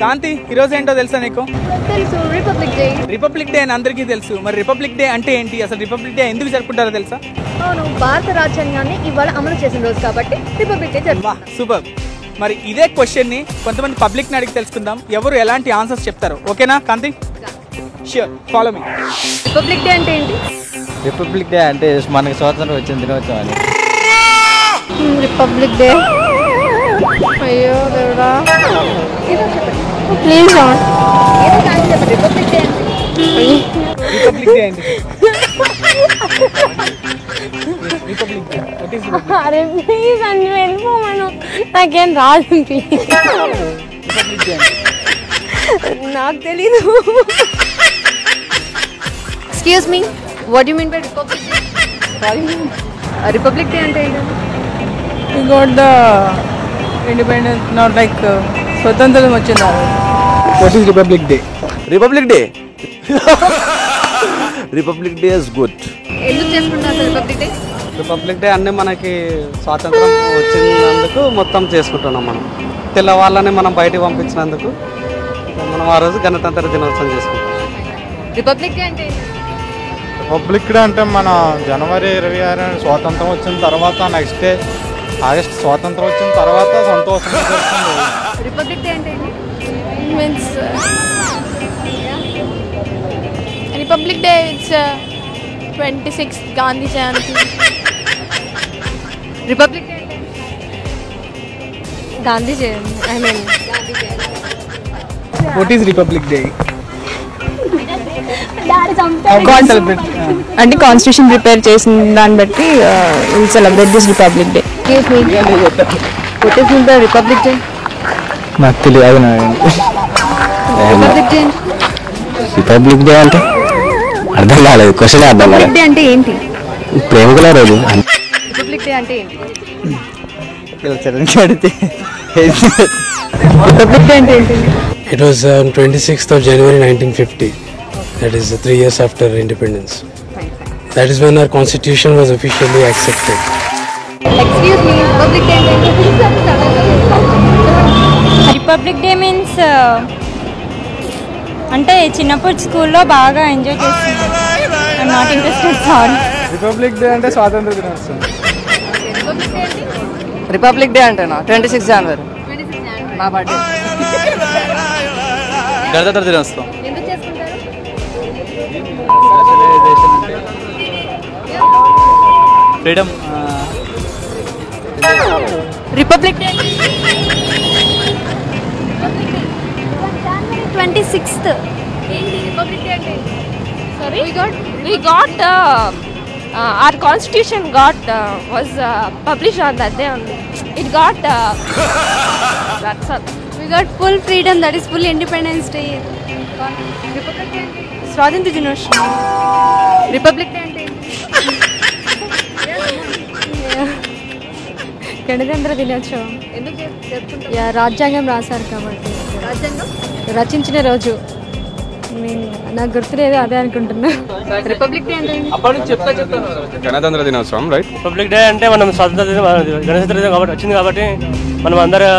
కాంతి ఈ రోజు ఏంటో తెలుసా నీకు? తెలుసు, రిపబ్లిక్ డే. రిపబ్లిక్ డే అని అందరికీ తెలుసు. మరి రిపబ్లిక్ డే అంటే ఏంటి, అసలు రిపబ్లిక్ డే ఎందుకు జరుపుకుంటారో తెలుసా? అవును, భారత రాజ్యాంగాన్ని ఇవాళ అమలు చేసిన రోజు కాబట్టి రిపబ్లిక్ డే జరుపుకుంటాం. సూపర్. మరి ఇదే క్వశ్చన్ ని కొంతమంది పబ్లిక్ ని అడిగి తెలుసుకుందాం, ఎవరు ఎలాంటి ఆన్సర్స్ చెప్తారు. ఓకేనా Kanti? Sure, follow me. Republic Day అంటే ఏంటి? రిపబ్లిక్ డే అంటే మనకి స్వాతంత్రం వచ్చిన దినోత్సవం అని. రిపబ్లిక్ డే, అయ్యో దేవుడా, please Republic Day Republic Day అండి. Republic Day. అరే ప్లీజ్ అని వెళ్ళిపోమను, నాకేం రాదు. రిపబ్లిక్ డే నాకు తెలీదు. Excuse me, what you mean by Republic Day? Republic Day అంటే ఏంటి? We got the independence, not like స్వతంత్రం వచ్చింది. What is Republic Day? Republic Day Republic day is good. ఎందుకు చేసుకుంటారు రిపబ్లిక్ డే? రిపబ్లిక్ డే అన్నీ మనకి స్వాతంత్రం వచ్చినందుకు మొత్తం చేసుకుంటున్నాం. మనం తెల్లవాళ్ళని మనం బయటికి పంపించినందుకు మనం ఆ రోజు గణతంత్ర దినోత్సవం చేసుకుంటాం. రిపబ్లిక్ డే అంటే రిపబ్లిక్ డే అంటే మన జనవరి 26 స్వాతంత్రం వచ్చిన తర్వాత నెక్స్ట్ డే ఆగస్ట్ స్వాతంత్రం వచ్చిన తర్వాత సంతోషంగా చేస్తుంది. రిపబ్లిక్ డే అంటే means Republic Day it's 26th Gandhi Jayanti. Republic Day అంటే Gandhi Jayanti. I mean What is Republic Day? అంటే కాన్స్టిట్యూషన్ ప్రిపేర్ చేసిన దాన్ని బట్టి will celebrate this Republic Day. What is the Republic Day? నాకు తెలియదు. రిపబ్లిక్ డే రిపబ్లిక్ డే అంటే అర్థం కాలేదు, క్వశ్చన్ అర్థం కాలేదు. డే అంటే ఏంటి? ప్రేమికుల రోజు. రిపబ్లిక్ డే అంటే ఏంటి? అడితే రిపబ్లిక్ డే అంటే ఏంటి? It was on 26th of January 1950. That is 3 years after independence. That is when our constitution was officially accepted. Excuse me, Republic Day అంటే రిపబ్లిక్ డే మీన్స్ అంటే చిన్నప్పుడు స్కూల్లో బాగా ఎంజాయ్ చేస్తున్నాను. I'm not interested, sorry. Republic Day అంటే స్వాతంత్ర దినోత్సవం. Republic day అంటేనా 26 జనవరి నా బర్త్డే. గణతంత్ర దినోత్సవం. ఎందుకు చేసుకుంటారు? ఫ్రీడమ్. Republic day 26th. ఏంటి? రిపబ్లిక్ డే అంటే Sorry? We got our constitution was published on that day only. It got that's all. we got full freedom, that is full independence day. Republic Day అంటే స్వాతంత్ర దినోత్సవం. Republic Day అంటే గణతంత్ర దినోత్సవం. ఎందుకు జరుపుకుంటారు? రాజ్యాంగం రాశారు కాబట్టి. రాజ్యాంగం రచించిన రోజు నాకు గుర్తులేదు, అదే అనుకుంటున్నా. రిపబ్లిక్ డే అంటే గణతంత్ర దినోత్సవం, రైట్? రిపబ్లిక్ డే అంటే మనం స్వాతంత్ర గణతంత్ర దినం కాబట్టి వచ్చింది కాబట్టి మనం అందరూ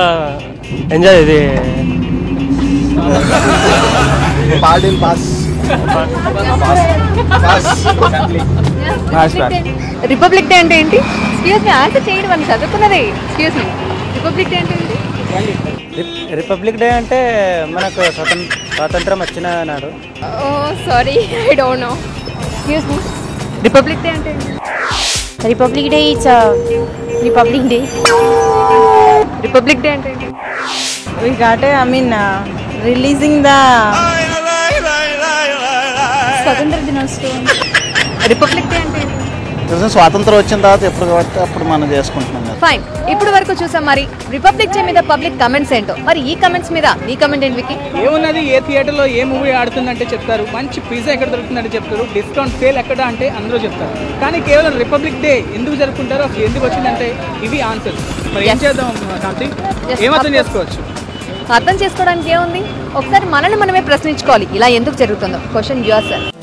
ఎంజాయ్ ఇది రిపబ్లిక్ డే అంటే ఏంటి? ఎక్స్క్యూజ్ మీ, ఆన్సర్ చేయండి, మనం చదువుకున్నదే. ఎక్స్క్యూజ్ మీ, రిపబ్లిక్ డే అంటే ఏంటి? రిపబ్లిక్ డే అంటే మనకు స్వాతంత్రం వచ్చిన నాడు. Sorry, I don't know. Excuse me, Republic Day అంటే ఏంటి? Republic Day it's republic Day. Republic Day అంటే ఏంటి? We got I mean releasing the స్వతంత్ర దినోత్సవం. రిపబ్లిక్ డే అంటే ఏంటి? స్వాతంత్రం వచ్చిన తర్వాత ఎప్పుడు కాబట్టి అప్పుడు మనం చేసుకుంటున్నాం. ఫైన్, ఇప్పుడు వరకు చూసాం. మరి రిపబ్లిక్ డే మీద పబ్లిక్ కమెంట్స్ ఏంటో, మరి ఈ కమెంట్స్ మీద నీ కమెంట్ ఏంటి వికీ? ఏమున్నది, ఏ థియేటర్లో ఏ మూవీ ఆడుతుందంటే చెప్తారు, మంచి పిజ్జా ఎక్కడ దొరుకుతుందంటే చెప్తారు, డిస్కౌంట్ సేల్ ఎక్కడ అంటే అందరూ చెప్తారు. కానీ కేవలం రిపబ్లిక్ డే ఎందుకు జరుపుకుంటారో, అసలు ఎందుకు వచ్చిందంటే ఇవి ఆన్సర్. మరి ఏం చేద్దాం కాంతి? ఏమర్థం చేసుకోవచ్చు? అర్థం చేసుకోవడానికి ఏముంది, ఒకసారి మనల్ని మనమే ప్రశ్నించుకోవాలి, ఇలా ఎందుకు జరుగుతుందో. Question your self.